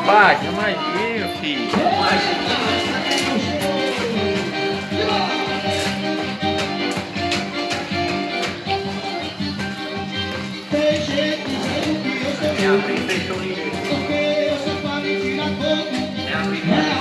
Vai, calma aí, meu filho. Minha mãe fechou ninguém. Porque eu sou pra me tirar todo. É a vida.